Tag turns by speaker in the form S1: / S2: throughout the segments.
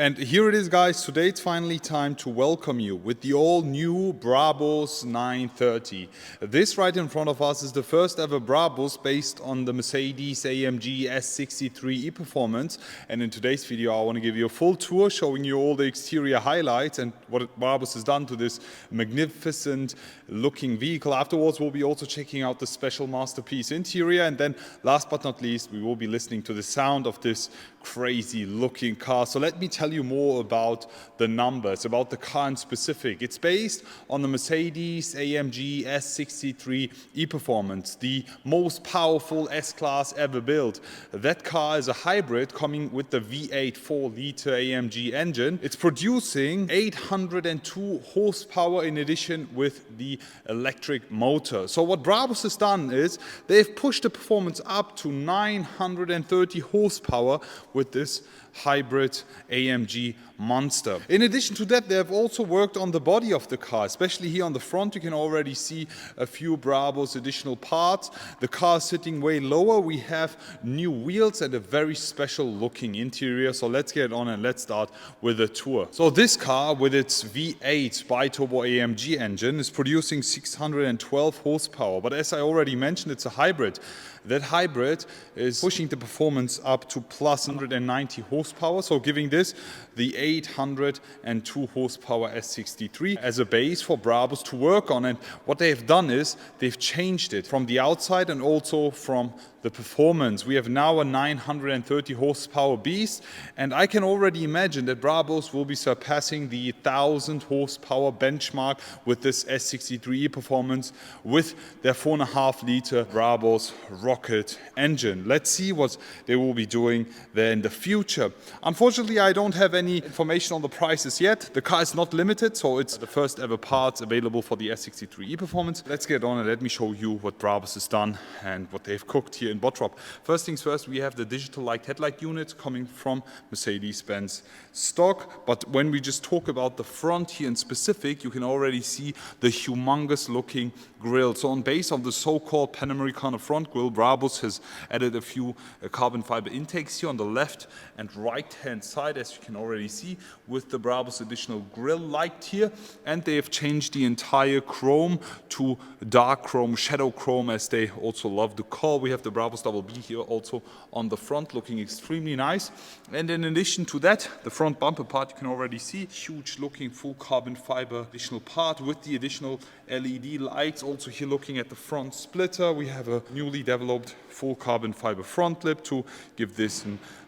S1: And here it is, guys. Today it's finally time to welcome you with the all-new BRABUS 930. This right in front of us is the first ever BRABUS based on the Mercedes-AMG S930 performance. And in today's video I want to give you a full tour showing you all the exterior highlights and what BRABUS has done to this magnificent looking vehicle. Afterwards we'll be also checking out the special masterpiece interior, and then last but not least we will be listening to the sound of this crazy looking car. So let me tell you more about the numbers, about the car in specific. It's based on the Mercedes-AMG S930 E-Performance, the most powerful S-Class ever built. That car is a hybrid coming with the V8 4-liter AMG engine. It's producing 802 horsepower in addition with the electric motor. So what BRABUS has done is they've pushed the performance up to 930 horsepower with this hybrid AMG monster. In addition to that, they have also worked on the body of the car, especially here on the front. You can already see a few BRABUS additional parts. The car is sitting way lower. We have new wheels and a very special looking interior. So let's get on and let's start with a tour. So this car with its V8 bi-turbo AMG engine is producing 612 horsepower. But as I already mentioned, it's a hybrid. That hybrid is pushing the performance up to plus 190 horsepower, so giving this the 802 horsepower S930 as a base for BRABUS to work on. And what they have done is they've changed it from the outside and also from the performance. We have now a 930 horsepower beast, and I can already imagine that BRABUS will be surpassing the 1000 horsepower benchmark with this S930 performance with their 4.5 liter BRABUS rocket engine. Let's see what they will be doing there in the future. Unfortunately, I don't have any information on the prices yet. The car is not limited, so it's the first ever parts available for the S930 performance. Let's get on and let me show you what BRABUS has done and what they've cooked here in Bottrop. First things first, we have the digital light headlight unit coming from Mercedes-Benz stock. But when we just talk about the front here in specific, you can already see the humongous looking grille. So on base of the so-called Panamericana front grille, BRABUS has added a few carbon fiber intakes here on the left and right hand side, as you can already see, with the BRABUS additional grille light here. And they have changed the entire chrome to dark chrome, shadow chrome, as they also love to call. We have the BRABUS Double B here also on the front, looking extremely nice. And in addition to that, the front bumper part, you can already see huge looking full carbon fiber additional part with the additional LED lights. Also here looking at the front splitter, we have a newly developed full carbon fiber front lip to give this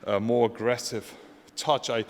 S1: a more aggressive touch. I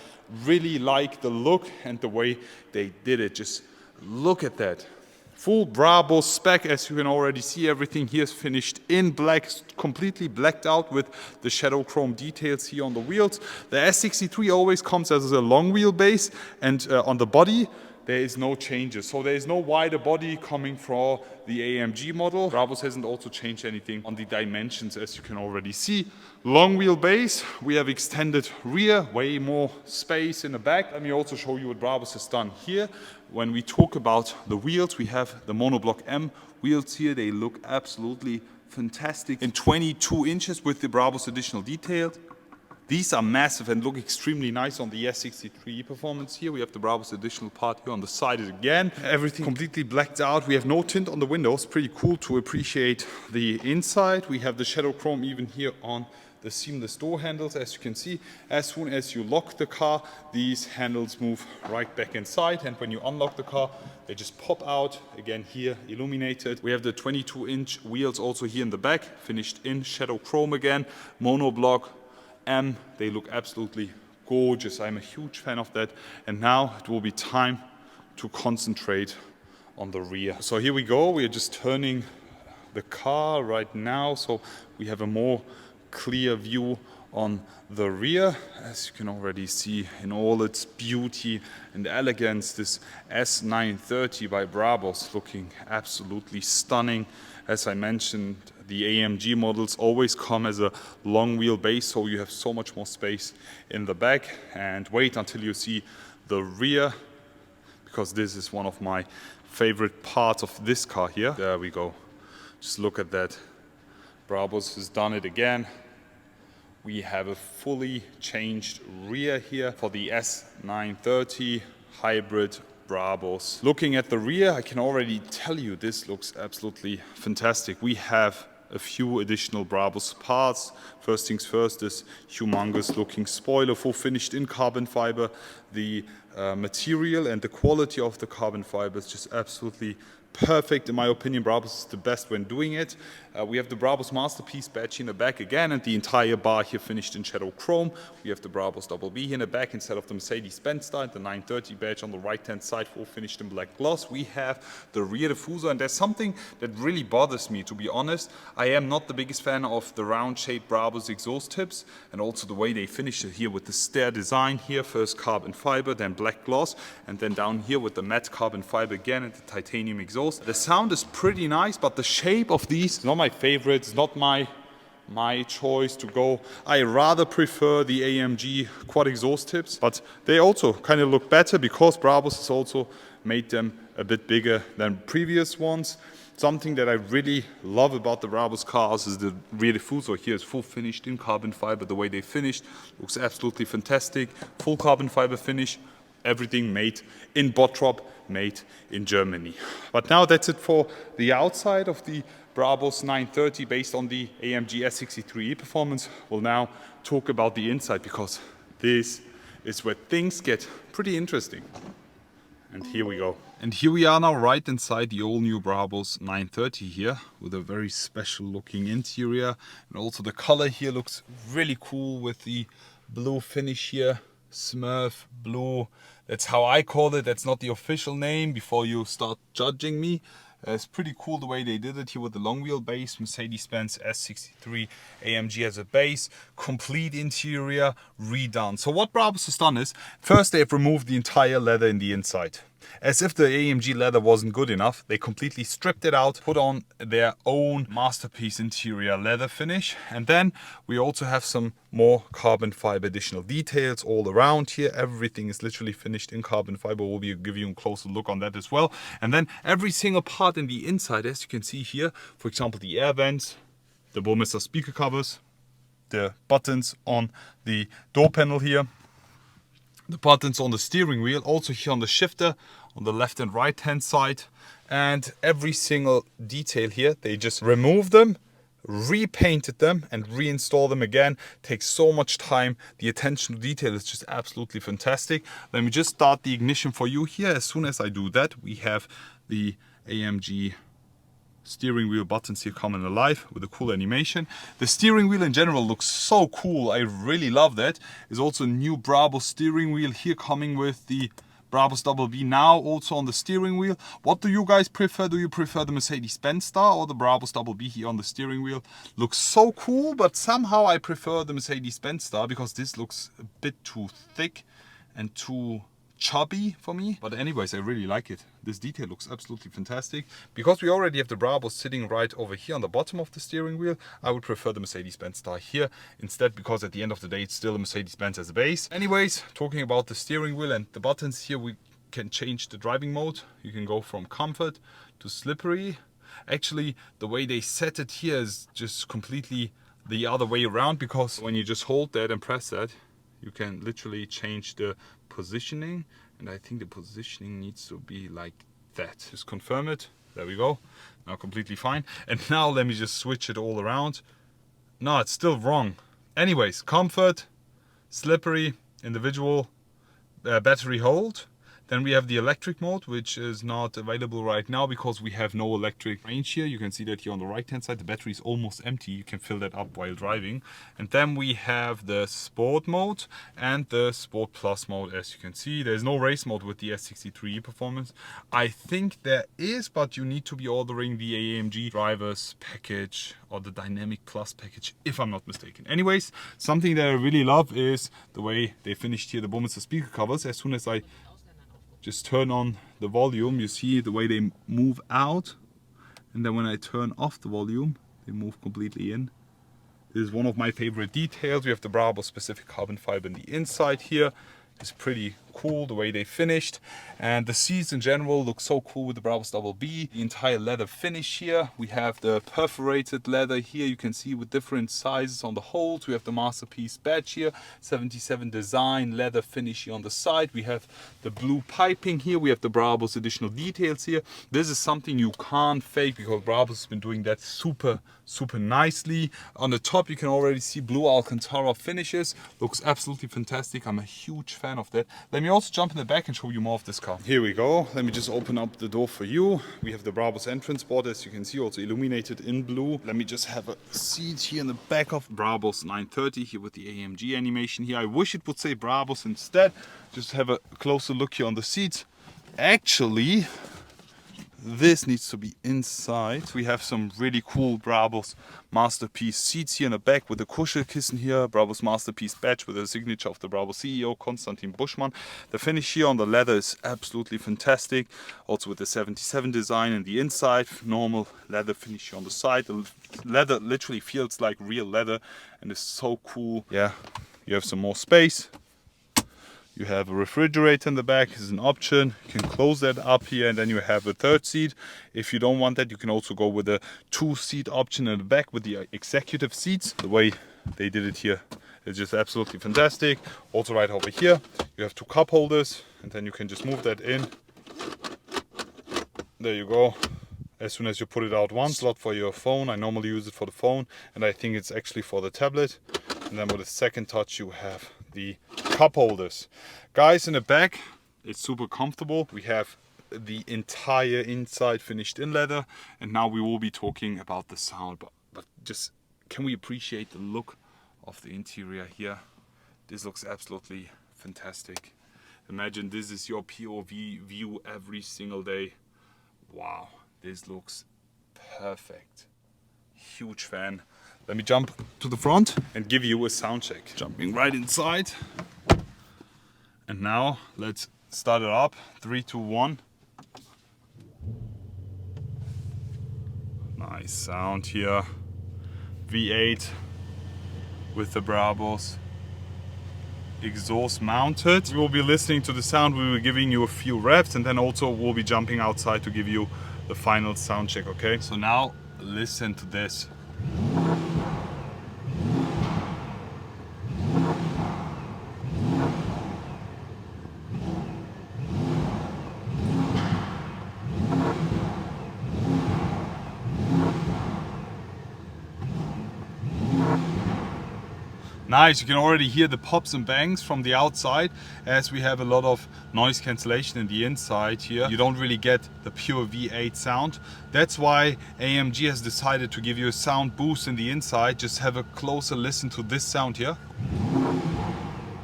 S1: really like the look and the way they did it. Just look at that. Full BRABUS spec, as you can already see, everything here is finished in black, completely blacked out with the shadow chrome details here on the wheels. The S930 always comes as a long wheelbase, and on the body there is no changes. So there is no wider body coming from the AMG model. BRABUS hasn't also changed anything on the dimensions, as you can already see. Long wheelbase, we have extended rear, way more space in the back. Let me also show you what BRABUS has done here. When we talk about the wheels, we have the monoblock M wheels here. They look absolutely fantastic in 22 inches with the BRABUS additional detail. These are massive and look extremely nice on the S930 performance here. We have the BRABUS additional part here on the side again. Everything completely blacked out. We have no tint on the windows. Pretty cool to appreciate the inside. We have the shadow chrome even here on the seamless door handles. As you can see, as soon as you lock the car, these handles move right back inside, and when you unlock the car, they just pop out again here, illuminated. We have the 22-inch wheels also here in the back, finished in shadow chrome again, monoblock M. They look absolutely gorgeous. I'm a huge fan of that. And now it will be time to concentrate on the rear. So here we go. We are just turning the car right now, so we have a more clear view on the rear. As you can already see in all its beauty and elegance, this S930 by BRABUS looking absolutely stunning. As I mentioned, the AMG models always come as a long wheelbase, so you have so much more space in the back. And wait until you see the rear, because this is one of my favorite parts of this car here. There we go. Just look at that. BRABUS has done it again We have a fully changed rear here for the S930 hybrid Brabus. Looking at the rear, I can already tell you this looks absolutely fantastic. We have a few additional Brabus parts. First things first, this humongous looking spoiler, full finished in carbon fiber. The material and the quality of the carbon fiber is just absolutely perfect. In my opinion, Brabus is the best when doing it. We have the Brabus Masterpiece badge in the back again, and the entire bar here finished in shadow chrome. We have the Brabus Double B here in the back instead of the Mercedes-Benz style, the 930 badge on the right-hand side, full finished in black gloss. We have the rear diffuser, and there's something that really bothers me, to be honest. I am not the biggest fan of the round-shaped Brabus exhaust tips, and also the way they finish it here with the stair design here. First carbon fiber, then black gloss, and then down here with the matte carbon fiber again and the titanium exhaust. The sound is pretty nice, but the shape of these is not my favorite. It's not my choice to go. I rather prefer the AMG quad exhaust tips, but they also kind of look better because Brabus has also made them a bit bigger than previous ones. Something that I really love about the Brabus cars is the rear diffuser. Here is full finished in carbon fiber. The way they finished looks absolutely fantastic. Full carbon fiber finish. Everything made in Bottrop, made in Germany. But now that's it for the outside of the Brabus 930 based on the AMG S930 performance. We'll now talk about the inside because this is where things get pretty interesting. And here we go. And here we are now right inside the all new Brabus 930 here with a very special looking interior. And also the color here looks really cool with the blue finish here. Smurf blue, that's how I call it. That's not the official name before you start judging me. It's pretty cool the way they did it here with the long wheelbase, Mercedes-Benz S930 AMG as a base, complete interior redone. So what Brabus has done is, first they have removed the entire leather in the inside. As if the AMG leather wasn't good enough, they completely stripped it out, put on their own masterpiece interior leather finish, and then we also have some more carbon fiber additional details all around here. Everything is literally finished in carbon fiber. We'll give you a closer look on that as well. And then every single part in the inside, as you can see here, for example, the air vents, the Burmester speaker covers, the buttons on the door panel here, the buttons on the steering wheel, also here on the shifter, on the left and right hand side, and every single detail here, they just removed them, repainted them and reinstall them again. Takes so much time. The attention to detail is just absolutely fantastic. Let me just start the ignition for you here. As soon as I do that, we have the AMG steering wheel buttons here coming alive with a cool animation. The steering wheel in general looks so cool. I really love that. There's also a new Brabus steering wheel here coming with the Brabus Double B now also on the steering wheel. What do you guys prefer? Do you prefer the Mercedes-Benz Star or the Brabus Double B here on the steering wheel? Looks so cool, but somehow I prefer the Mercedes-Benz Star because this looks a bit too thick and too chubby for me. But anyways, I really like it. This detail looks absolutely fantastic. Because we already have the Brabus sitting right over here on the bottom of the steering wheel, I would prefer the Mercedes-Benz Star here instead, because at the end of the day it's still a Mercedes-Benz as a base. Anyways, talking about the steering wheel and the buttons here, we can change the driving mode. You can go from comfort to slippery. Actually, the way they set it here is just completely the other way around, because when you just hold that and press that, you can literally change the positioning, and I think the positioning needs to be like that. Just confirm it. There we go. Now completely fine. And now let me just switch it all around. No, it's still wrong. Anyways, comfort, slippery, individual, battery hold. Then we have the electric mode, which is not available right now because we have no electric range here. You can see that here on the right hand side, the battery is almost empty. You can fill that up while driving. And then we have the sport mode and the sport plus mode. As you can see, there's no race mode with the S930 performance. I think there is, but you need to be ordering the AMG drivers package or the dynamic plus package, if I'm not mistaken. Anyways, something that I really love is the way they finished here the Burmester speaker covers. As soon as I just turn on the volume, you see the way they move out, and then when I turn off the volume, they move completely in. This is one of my favorite details. We have the Brabus specific carbon fiber in the inside here. It's pretty cool the way they finished, and the seats in general look so cool with the Brabus BB. The entire leather finish here. We have the perforated leather here, you can see, with different sizes on the holes. We have the masterpiece badge here, 77 design leather finish here on the side. We have the blue piping here. We have the Brabus additional details here. This is something you can't fake because Brabus has been doing that super nicely. On the top you can already see blue Alcantara finishes. Looks absolutely fantastic. I'm a huge fan of that. Let me also jump in the back and show you more of this car. Here we go. Let me just open up the door for you. We have the Brabus entrance board, as you can see, also illuminated in blue. Let me just have a seat here in the back of Brabus 930 here with the AMG animation here. I wish it would say Brabus instead. Just have a closer look here on the seats. Actually, this needs to be inside. We have some really cool Brabus masterpiece seats here in the back with the Kuschelkissen here, Brabus masterpiece badge with the signature of the Brabus CEO, Konstantin Buschmann. The finish here on the leather is absolutely fantastic. Also with the 77 design in the inside, normal leather finish here on the side. The leather literally feels like real leather and is so cool. Yeah, you have some more space. You have a refrigerator in the back as an option. You can close that up here, and then you have a third seat. If you don't want that, you can also go with a 2-seat option in the back with the executive seats. The way they did it here is just absolutely fantastic. Also right over here, you have 2 cup holders, and then you can just move that in. There you go. As soon as you put it out, one slot for your phone. I normally use it for the phone, and I think it's actually for the tablet. And then with the second touch, you have the cup holders. Guys, in the back, it's super comfortable. We have the entire inside finished in leather, and now we will be talking about the sound. But just, can we appreciate the look of the interior here? This looks absolutely fantastic. Imagine this is your POV view every single day. Wow, this looks perfect. Huge fan. Let me jump to the front and give you a sound check. Jumping right inside. And now let's start it up. 3, 2, 1. Nice sound here. V8 with the Brabus exhaust mounted. We will be listening to the sound. We will be giving you a few reps, and then also we'll be jumping outside to give you the final sound check, okay? So now listen to this. Nice, you can already hear the pops and bangs from the outside, as we have a lot of noise cancellation in the inside here. You don't really get the pure V8 sound. That's why AMG has decided to give you a sound boost in the inside. Just have a closer listen to this sound here.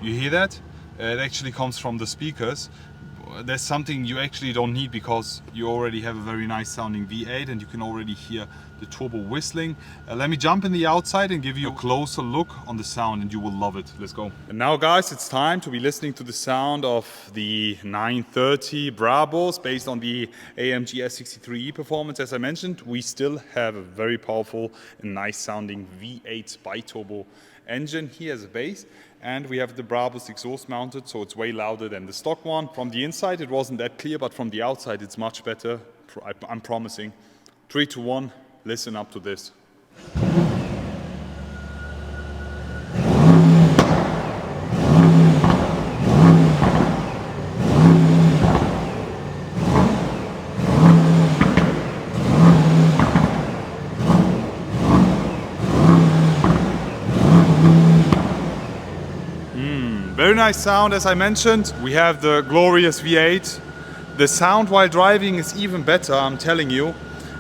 S1: You hear that? It actually comes from the speakers. There's something you actually don't need because you already have a very nice sounding V8 and you can already hear the turbo whistling. Let me jump in the outside and give you a closer look on the sound, and you will love it. Let's go. And now guys, it's time to be listening to the sound of the 930 Brabus based on the AMG S930 performance. As I mentioned, we still have a very powerful and nice sounding V8 bi-turbo engine here as a base, and we have the Brabus exhaust mounted, so it's way louder than the stock one. From the inside it wasn't that clear, but from the outside it's much better. I'm promising. 3, 2, 1, listen up to this. Very nice sound, as I mentioned. We have the glorious V8. The sound while driving is even better, I'm telling you.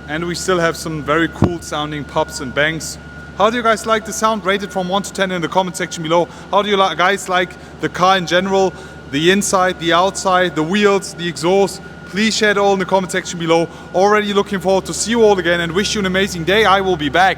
S1: And we still have some very cool sounding pops and bangs. How do you guys like the sound? Rate it from 1 to 10 in the comment section below. How do you guys like the car in general? The inside, the outside, the wheels, the exhaust? Please share it all in the comment section below. Already looking forward to see you all again and wish you an amazing day. I will be back.